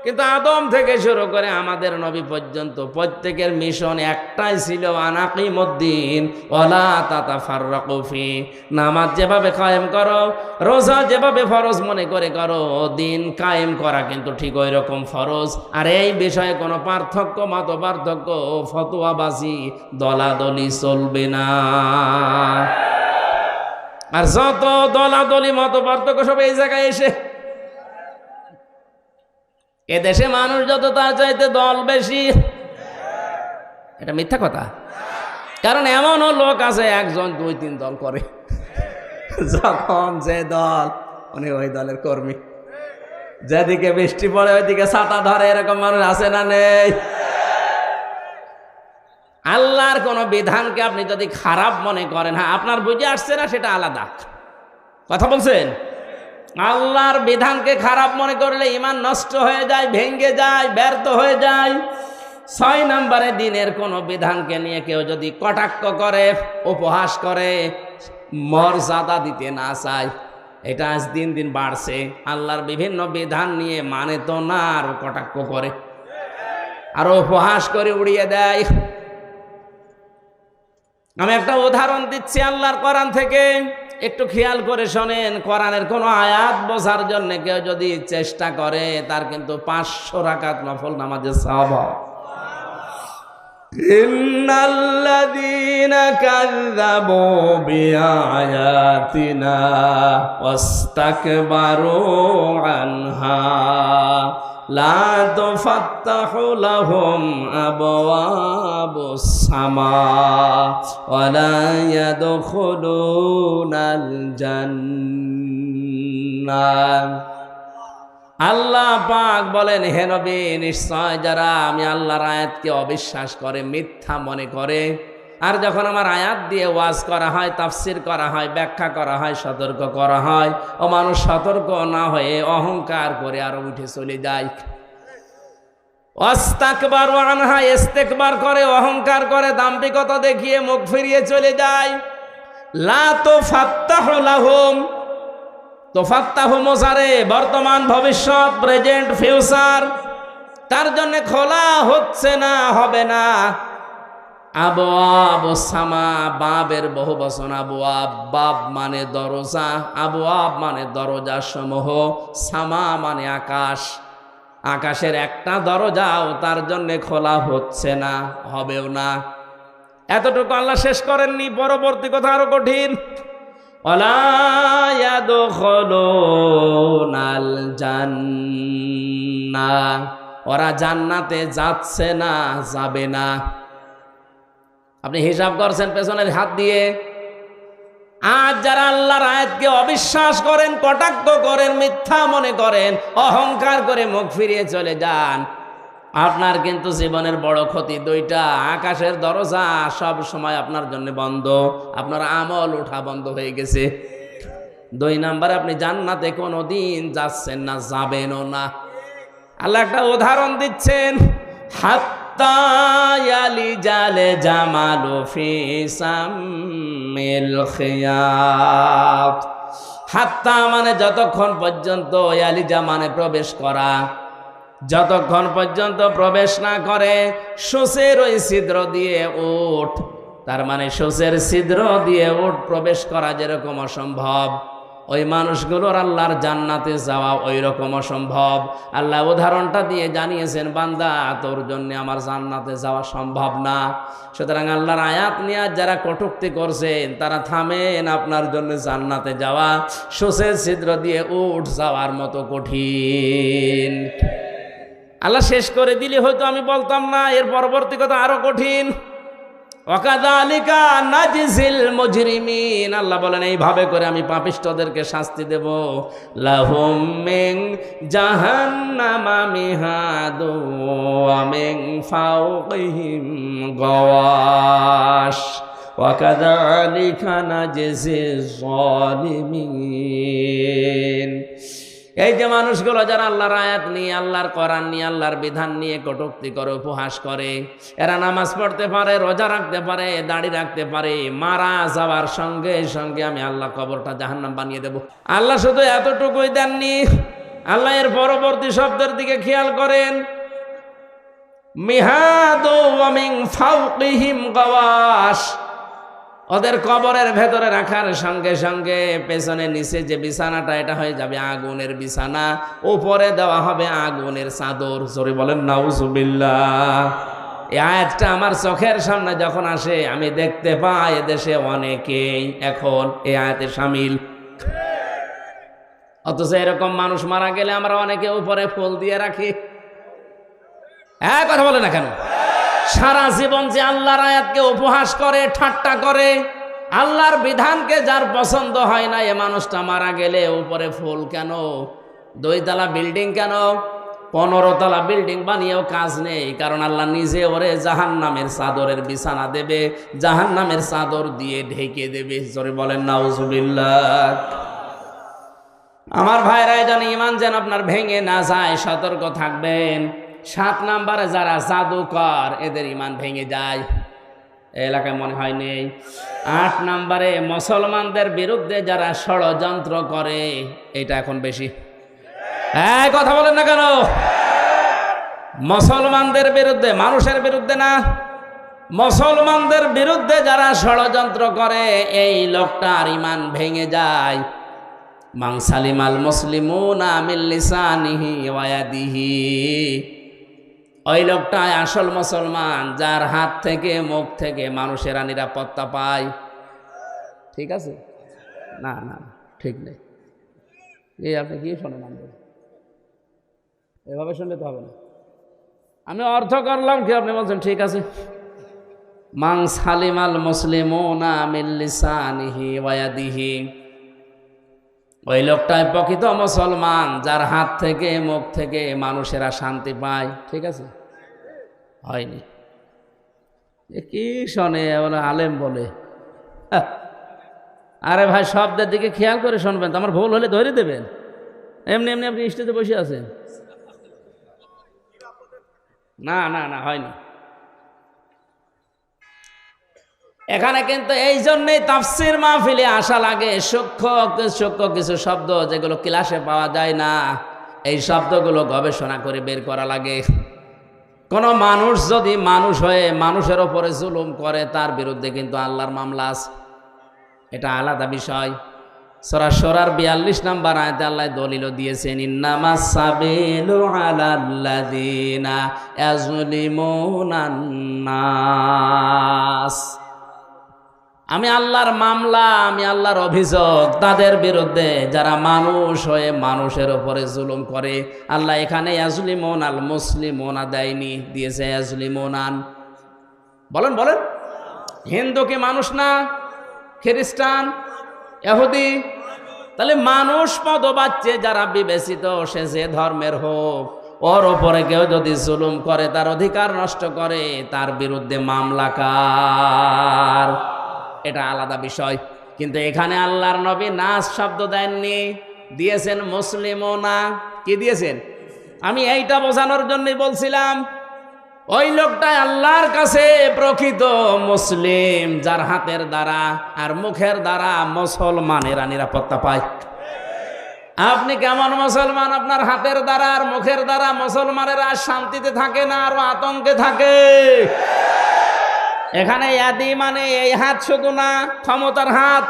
কিন্তু আদম থেকে শুরু করে আমাদের নবী পর্যন্ত প্রত্যেকের মিশন একটাই ছিল, আনাকিমুদ্দিন ওয়ালা তাতাফাররাকু ফি। নামাজ যেভাবে কায়েম করো, রোজা যেভাবে ফরজ মনে করে করো, দিন কায়েম করা কিন্তু ঠিক ওই রকম ফরজ। আর এই বিষয়ে কোনো পার্থক্য, মত পার্থক্য, ফতোয়াবাজি, দলাদলি চলবে না। আর যত দলাদলি মত পার্থক্য সব এই জায়গায় এসে, এদেশে মানুষ যত তার চাইতে দল বেশি। এটা মিথ্যা কথা। কারণ এমনও লোক আছে 1 জন 2 3 দল করে, যখন যে দল উনি ওই দলের কর্মী, যেদিকে বৃষ্টি পড়ে ওইদিকে ছাতা ধরে, এরকম মানুষ আছে না নেই? আল্লাহর কোন বিধানকে আপনি যদি খারাপ মনে করেন, হ্যাঁ আপনার বুঝে আসছে না, সেটা আলাদা কথা বলছেন। আল্লাহর বিধানকে খারাপ মনে করলে ঈমান নষ্ট হয়ে যায়, ভেঙে যায়, ব্যর্থ হয়ে যায়। 6 নম্বরে, দিনের কোন বিধানকে নিয়ে কেউ যদি কটাক্ষ করে, উপহাস করে, মর্যাদা দিতে না চায়। এটা আজ দিন দিন বাড়ছে। আল্লাহর বিভিন্ন বিধান নিয়ে মানে তো না, আরো কটাক্ষ করে, আরো উপহাস করে উড়িয়ে দেয়। আমি একটা উদাহরণ দিচ্ছি আল্লাহর কোরআন থেকে, একটু খেয়াল করে শোনেন। কোরআনের কোন আয়াত বোঝার জন্য কেউ যদি চেষ্টা করে, তার কিন্তু 500 রাকাত নফল নামাজের সওয়াব হয়। ইন্নাল্লাযীনা কাযযাবু বিআয়াতিনা ওয়াস্তাকবারু আনহা লা তুফাত্তাহু লাহুম আবওয়াবুস সামা ওয়া লা ইয়াদখুলুনাল জান্নাহ। আল্লাহ পাক বলেন, হে নবী, নিশ্চয় যারা আমি আল্লাহর আয়াতকে অবিশ্বাস করে, মিথ্যা মনে করে, আর যখন আমার আয়াত দিয়ে ওয়াজ করা হয়, তাফসির করা হয়, ব্যাখ্যা করা হয়, সতর্ক করা হয়, ও মানুষ সতর্ক না হয়ে অহংকার করে আরো উঠে চলে যায়। ওয়াস্তাকবারু আনহা, ইস্তেকবার করে, অহংকার করে, দাম্ভিকতা দেখিয়ে মুখ ফিরিয়ে চলে যায়। লা তুফাত্তাহু লাহুম, তোফাত্তাহু মোজারে, বর্তমান, ভবিষ্যৎ, প্রেজেন্ট, ফিউচার, তার জন্য খোলা হচ্ছে না, হবে না। আবওয়াবুস সামা, বাবের বহু বচন আবওয়াব, বাব মানে দরজা, আবওয়াব মানে দরজা সমূহ, সামা মানে আকাশ, আকাশের একটা দরজাও তার জন্য খোলা হচ্ছে না, হবেও না। এতটুকু আল্লাহ শেষ করেননি, পরবর্তী কথা আরো কঠিন। ওয়ালা ইয়াদখুলুনাল জান্নাহ, ওরা জান্নাতে যাচ্ছে না, যাবে না। আপনি হিসাব করছেন পেছনের হাত দিয়ে। আজ যারা আল্লাহর আয়াতকে অবিশ্বাস করেন, কটাক্ষ করেন, মিথ্যা মনে করেন, অহংকার করে মুখ ফিরিয়ে চলে যান, আপনার কিন্তু জীবনের বড় ক্ষতি দুইটা। আকাশের দরজা সব সময় আপনার জন্য বন্ধ, আপনার আমল ওঠা বন্ধ হয়ে গেছে। 2 নাম্বার, আপনি জান্নাতে কোনোদিন যাচ্ছেন না, যাবেনও না। আল্লাহ একটা উদাহরণ দিচ্ছেন, হাত্তা ইয়ালিজাল জামালু ফি সামিল খিয়াত। হাত্তা মানে যতক্ষণ পর্যন্ত, ইয়ালিজা মানে প্রবেশ করা, যতক্ষণ পর্যন্ত প্রবেশ না করে সূচের ওই ছিদ্র দিয়ে উট, তার মানে সূচের ছিদ্র দিয়ে উট প্রবেশ করা যেরকম অসম্ভব, ওই মানুষগুলোর আল্লাহর জান্নাতে যাওয়া ওই রকম অসম্ভব। আল্লাহ উদাহরণটা দিয়ে জানিয়েছেন, বান্দা তোর জন্য আমার জান্নাতে যাওয়া সম্ভব না। সুতরাং আল্লাহর আয়াত নিয়ে যারা কটূক্তি করছেন, তারা থামেন, আপনার জন্য জান্নাতে যাওয়া সূচের ছিদ্র দিয়ে উট যাওয়ার মতো কঠিন। আল্লাহ শেষ করে দিলে হয়তো আমি বলতাম না, এর পরবর্তী কথা আরো কঠিন। ওয়াকাযালিকা নাজিজিল মুজরিমিন, আল্লাহ বলেন এইভাবে করে আমি পাপিষ্ঠদেরকে শাস্তি দেব। লাহুম মিন জাহান্নামা মিহাদু ওয়া মিন ফাওকিহিম গাওয়াশ ওয়াকাযালিকা নাজিজিজ যালিমিন। এই যে মানুষগুলো যারা আল্লাহর আয়াত নিয়ে, আল্লাহর কোরআন নিয়ে, আল্লাহর বিধান নিয়ে কটূক্তি করে, উপহাস করে, এরা নামাজ পড়তে পারে, রোজা রাখতে পারে, দাড়ি রাখতে পারে, মারা যাওয়ার সঙ্গে সঙ্গে আমি আল্লাহ কবরটা জাহান্নাম বানিয়ে দেব। আল্লাহ শুধু এতটুকুই দেননি, আল্লাহ এর পরবর্তী শব্দের দিকে খেয়াল করেন, মিহাদু ওয়া মিন ফাওকিহিম গাওয়াশ, ওদের কবরের ভেতরে রাখার সঙ্গে সঙ্গে পেছনে নিচে যে বিছানাটা, এটা হয়ে যাবে আগুনের বিছানা, উপরে দেওয়া হবে আগুনের চাদর। জোরে বলেন নাউজুবিল্লাহ। এই আয়াতটা আমার চোখের সামনে যখন আসে, আমি দেখতে পাই এদেশে অনেকেই এখন এই আয়াতে শামিল। অথচ এরকম মানুষ মারা গেলে আমরা অনেকে উপরে ফুল দিয়ে রাখি। কথা বলে না কেন? সারা জীবন যে আল্লাহর আয়াতকে উপহাস করে, ঠাট্টা করে, আল্লাহর বিধানকে যার পছন্দ হয় না, এ মানুষটা মারা গেলে উপরে ফুল কেন, 2 তলা বিল্ডিং কেন, 15 তলা বিল্ডিং বানিয়েও কাজ নেই। কারণ আল্লাহ নিজে ওরে জাহান্নামের চাদরের বিছানা দেবে, জাহান্নামের চাদর দিয়ে ঢেকে দেবে। জোরে বলেন নাউজুবিল্লাহ। আমার ভাইরা, যেন ঈমান যেন আপনার ভেঙে না যায়, সতর্ক থাকবেন। 7 নম্বরে যারা জাদুকর, এদের ঈমান ভেঙে যায়। এই এলাকায় মনে হয় নেই। 8 নম্বরে মুসলমানদের বিরুদ্ধে যারা ষড়যন্ত্র করে, এটা এখন বেশি। হ্যাঁ, কথা বলেন না কেন? মুসলমানদের বিরুদ্ধে, মানুষের বিরুদ্ধে না, মুসলমানদের বিরুদ্ধে যারা ষড়যন্ত্র করে, এই লোকটার ঈমান ভেঙে যায়। মান সালিমাল মুসলিমুনা মিন লিসানিহি ওয়া ইয়াদিহি, ওই লোকটাই আসল মুসলমান, যার হাত থেকে মুখ থেকে মানুষেরা নিরাপত্তা পায়। ঠিক আছে? না না, ঠিক নেই। এই আপনি কি শোনেন? আমাদের এভাবে শুনলে তো হবে না। আমি অর্থ করলাম কি, আপনি বলছেন ঠিক আছে। মান সালিমাল মুসলিমুনা মিন লিসানিহি ওয়া ইয়াদিহি, ওই লোকটাই প্রকৃত মুসলমান, যার হাত থেকে মুখ থেকে মানুষেরা শান্তি পায়। ঠিক আছে? হয়নি। কি শোনে ওরা আলেম বলে? আরে ভাই, শব্দের দিকে খেয়াল করে শুনবেন তো, আমার ভুল হলে ধরে দেবেন। এমনি এমনি আপনি স্টেজে বসে আছেন। না না না, হয়নি। এখানে কিন্তু এই জন্যই তাফসীর মাহফিলে আসা লাগে। সূক্ষ্ম কিছু শব্দ যেগুলো ক্লাসে পাওয়া যায় না, এই শব্দগুলো গবেষণা করে বের করা লাগে। কোন মানুষ যদি মানুষ হয়ে মানুষের ওপরে জুলুম করে, তার বিরুদ্ধে কিন্তু আল্লাহর মামলা আছে, এটা আলাদা বিষয়। সূরা শুরার 42 নম্বর আয়াতে আল্লাহ দলিল দিয়েছেন, ইন্নামাস সাবিলু আলাল্লাযিনা ইয়াজলিমুনান নাস। আমি আল্লাহর মামলা, আমি আল্লাহর অভিযোগ তাদের বিরুদ্ধে যারা মানুষ হয়ে মানুষের উপরে জুলুম করে। আল্লাহ এখানে ইয়াজলিমুন আল মুসলিমুনা দেয়নি, দিয়েছে ইয়াজলিমুনান। বলেন বলেন, হিন্দু কি মানুষ না? খ্রিস্টান, ইহুদি? তাহলে মানুষ পদবাচ্যে যারা বিবেচিত, সে যে ধর্মের হোক, ওর ওপরে কেউ যদি জুলুম করে, তার অধিকার নষ্ট করে, তার বিরুদ্ধে মামলা কার? এটা আলাদা বিষয়। কিন্তু এখানে আল্লাহর নবী নাস শব্দ দেননি, দিয়েছেন মুসলিমুনা। কি দিয়েছেন? আমি এইটা বোঝানোর জন্যই বলছিলাম, ওই লোকটাই আল্লাহর কাছে প্রকৃত মুসলিম, যার হাতের দ্বারা আর মুখের দ্বারা মুসলমানেরা নিরাপত্তা পায়। আপনি কেমন মুসলমান? আপনার হাতের দ্বারা আর মুখের দ্বারা মুসলমানেরা শান্তিতে থাকে না, আরো আতঙ্কে থাকে। এখানে ইয়াদি মানে এই হাত শুধু না, ক্ষমতার হাত।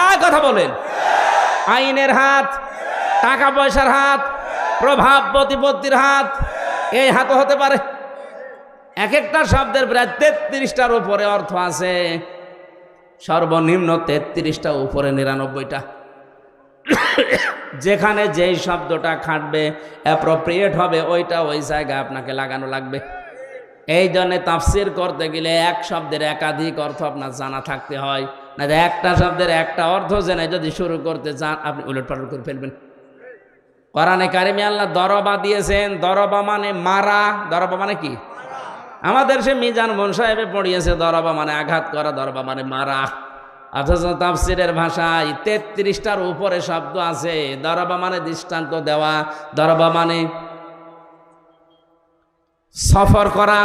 এক কথা বলেন, আইনের হাত, টাকা পয়সার হাত, প্রভাব প্রতিপত্তির হাত, এই হাতও হতে পারে। এক একটা শব্দের প্রায় 33টার উপরে অর্থ আছে, সর্বনিম্ন 33টা, উপরে 99টা। যেখানে যেই শব্দটা খাটবে, অ্যাপ্রোপ্রিয়েট হবে, ওইটা ওই জায়গায় আপনাকে লাগানো লাগবে। এই জন্য তাফসীর করতে গেলে এক শব্দের একাধিক অর্থ আপনার জানা থাকতে হয়, না একটা শব্দের একটা অর্থ জেনে যদি শুরু করতে চান, আপনি উলটপালট করে ফেলবেন। কোরআনে কারিমে আল্লাহ দরবা দিয়েছেন, দরবা মানে মারা। দরবা মানে কি? আমাদের সে মিজান মন সাহেবে পড়িয়েছে, দরবা মানে আঘাত করা, দরবা মানে মারা। অথচ তাফসীরের ভাষায় 33টার উপরে শব্দ আছে। দরবা মানে দৃষ্টান্ত দেওয়া, দরবা মানে সফর করা।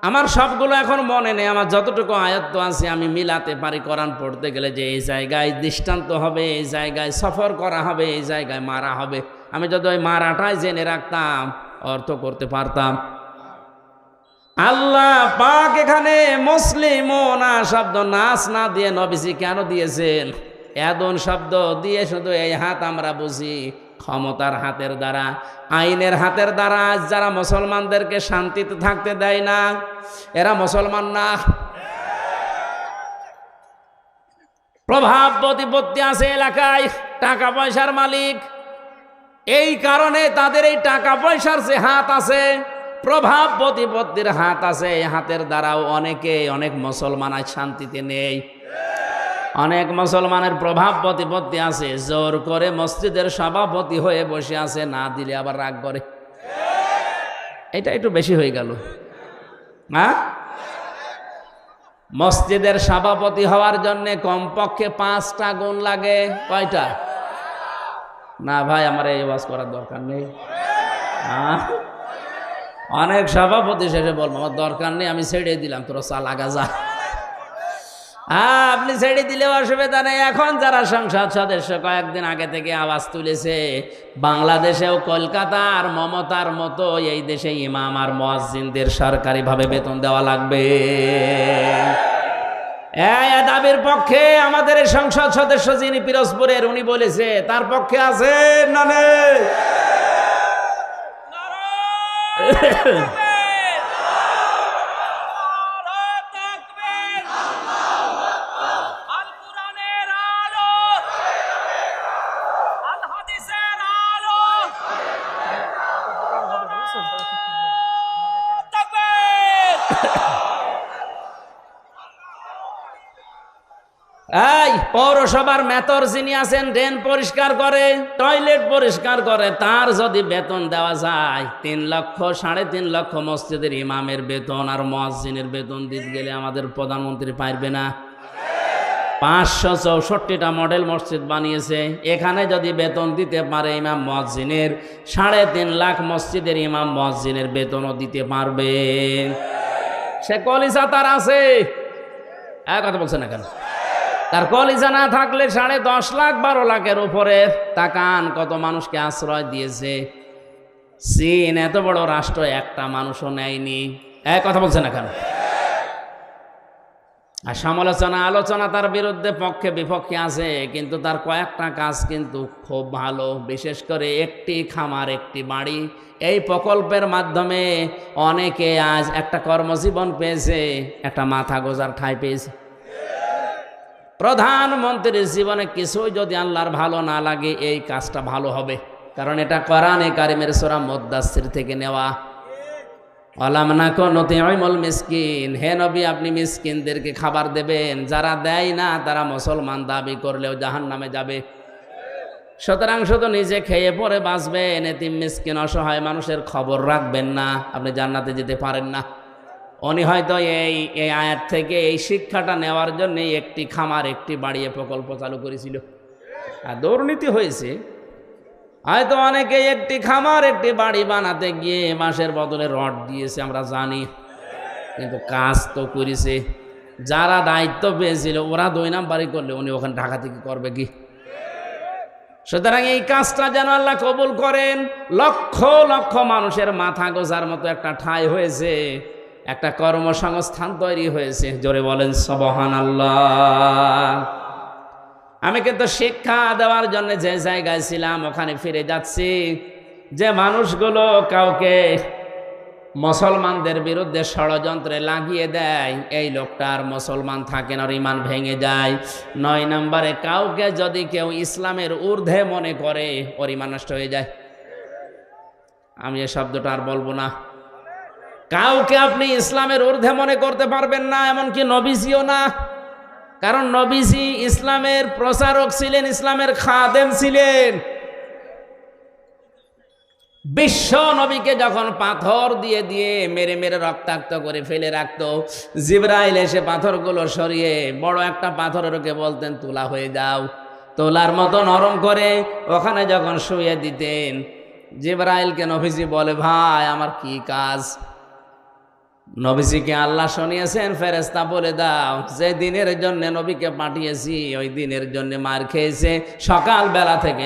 আমার সবগুলো এখন মনে নেই, আমার যতটুকু আয়ত্ত আছে আমি মিলাতে পারি কোরআন পড়তে গেলে, যে এই জায়গায় দৃষ্টান্ত হবে, এই জায়গায় সফর করা হবে, এই জায়গায় মারা হবে। আমি যদি ওই মারাটাই জেনে রাখতাম, অর্থ করতে পারতাম। আল্লাহ পাক এখানে মুসলিমুনা শব্দ নাস না দিয়ে নবীজি কেন দিয়েছেন? এদন শব্দ দিয়ে শুধু এই হাত আমরা বুঝি ক্ষমতার হাতের দ্বারা, আইনের হাতের দ্বারা। যারা মুসলমানদেরকে শান্তিতে থাকতে দেয় না, এরা মুসলমান না। প্রভাব প্রতিপত্তি আছে এলাকায়, টাকা পয়সার মালিক, এই কারণে তাদের এই টাকা পয়সার যে হাত আছে, প্রভাব প্রতিপত্তির হাত আছে, এই হাতের দ্বারাও অনেক মুসলমান আজ শান্তিতে নেই। অনেক মুসলমানের প্রভাব প্রতিপত্তি আছে, জোর করে মসজিদের সভাপতি হয়ে বসে আছে, না দিলে আবার রাগ করে। এটা একটু বেশি হয়ে গেল। হ্যাঁ, মসজিদের সভাপতি হওয়ার জন্য কমপক্ষে 5টা গুণ লাগে। কয়টা? না ভাই, আমার এই ওয়াজ করার দরকার নেই। অনেক সভাপতি শেষে বলবো আমার দরকার নেই, আমি ছেড়ে দিলাম, তোরা চাল আগা যা। আপনি ছেড়ে দিলেও অসুবিধা নেই। এখন যারা সংসদ সদস্য কয়েকদিন আগে থেকে আওয়াজ তুলেছে, বাংলাদেশেও কলকাতার মমতার মতো এই দেশে ইমাম আর মুয়াজ্জিনদের সরকারিভাবে বেতন দেওয়া লাগবে। এই দাবির পক্ষে আমাদের এই সংসদ সদস্য যিনি পিরোজপুরের, উনি বলেছে, তার পক্ষে আছে না নেই? এই পৌরসভার মেয়র যিনি আছেন, ড্রেন পরিষ্কার করে, টয়লেট পরিষ্কার করে, তার যদি বেতন দেওয়া যায় 3 লক্ষ 3.5 লক্ষ, মসজিদের ইমামের বেতন আর মুয়াজ্জিনের বেতন দিতে গেলে আমাদের প্রধানমন্ত্রী পারবে না। 564টা মডেল মসজিদ বানিয়েছে, এখানে যদি বেতন দিতে পারে ইমাম মুয়াজ্জিনের, 3.5 লাখ মসজিদের ইমাম মুয়াজ্জিনের বেতনও দিতে পারবে। সে কলিজা তার আছে, কথা বলছে না কেন? তার কলিজা না থাকলে 10.5 লাখ 12 লাখের উপরে, তাকান কত মানুষকে আশ্রয় দিয়েছে। চীন এত বড় রাষ্ট্র, একটা মানুষও নেয়নি। কথা বলছে না কেন? আর সমালোচনা আলোচনা তার বিরুদ্ধে পক্ষে বিপক্ষে আছে, কিন্তু তার কয়েকটা কাজ কিন্তু খুব ভালো। বিশেষ করে একটি খামার একটি বাড়ি, এই প্রকল্পের মাধ্যমে অনেকে আজ একটা কর্মজীবন পেয়েছে, একটা মাথা গোজার ঠাঁই পেয়েছে। প্রধানমন্ত্রীর জীবনে কিছুই যদি আল্লাহর ভালো না লাগে, এই কাজটা ভালো হবে, কারণ এটা কোরআনে কারিমের সূরা মুদ্দাসসির থেকে নেওয়া। আলাম নাকুন নুতি'মুল মিসকিন, হে নবী আপনি মিসকিনদেরকে খাবার দেবেন, যারা দেয় না তারা মুসলমান দাবি করলেও জাহান্নামে যাবে। সুতরাং শুধু নিজে খেয়ে পরে বাঁচবেন, এতিম মিসকিন অসহায় মানুষের খবর রাখবেন না, আপনি জান্নাতে যেতে পারেন না। উনি হয়তো এই আয়াত থেকে এই শিক্ষাটা নেওয়ার জন্য একটি খামার একটি বাড়িয়ে প্রকল্প চালু করেছিল। আর দুর্নীতি হয়েছে, হয়তো অনেকে একটি খামার একটি বাড়ি বানাতে গিয়ে মাসের বদলে রড দিয়েছে, আমরা জানি, কিন্তু কাজ তো করেছে। যারা দায়িত্ব পেয়েছিল ওরা 2 নাম্বারই করলে উনি ওখানে ঢাকা থেকে করবে কি? সুতরাং এই কাজটা যেন আল্লাহ কবুল করেন। লক্ষ লক্ষ মানুষের মাথা গোজার মতো একটা ঠাঁই হয়েছে, একটা কর্মসংস্থান তৈরি হয়েছে। জোরে বলেন সুবহানাল্লাহ। আমি কিন্তু শিক্ষা দেওয়ার জন্য যে জায়গায় ছিলাম ওখানে ফিরে যাচ্ছি। যে মানুষগুলো কাউকে মুসলমানদের বিরুদ্ধে ষড়যন্ত্রে লাগিয়ে দেয়, এই লোকটার মুসলমান থাকে না, ইমান ভেঙে যায়। 9 নম্বরে কাউকে যদি কেউ ইসলামের ঊর্ধ্বে মনে করে, ওর ইমান নষ্ট হয়ে যায়। আমি এই শব্দটা আর বলবো না। কাউকে আপনি ইসলামের ঊর্ধ্বে মনে করতে পারবেন না, এমনকি নবীজিও না। কারণ নবীজি ইসলামের প্রচারক ছিলেন, ইসলামের খাদেম ছিলেন। বিশ্ব নবীকে যখন পাথর দিয়ে দিয়ে মেরে মেরে রক্তাক্ত করে ফেলে রাখতো, জিবরাইল এসে পাথরগুলো সরিয়ে বড় একটা পাথরের ওকে বলতেন তুলা হয়ে যাও, তোলার মতো নরম করে ওখানে যখন শুয়ে দিতেন, জিবরাইলকে নবীজি বলে ভাই আমার কি কাজ? নবীজিকে আল্লাহ শুনিয়েছেন, ফেরেশতা বলে দাও যে দিনের জন্য নবীকে পাঠিয়েছি ওই দিনের জন্য মার খেয়েছে সকাল বেলা থেকে।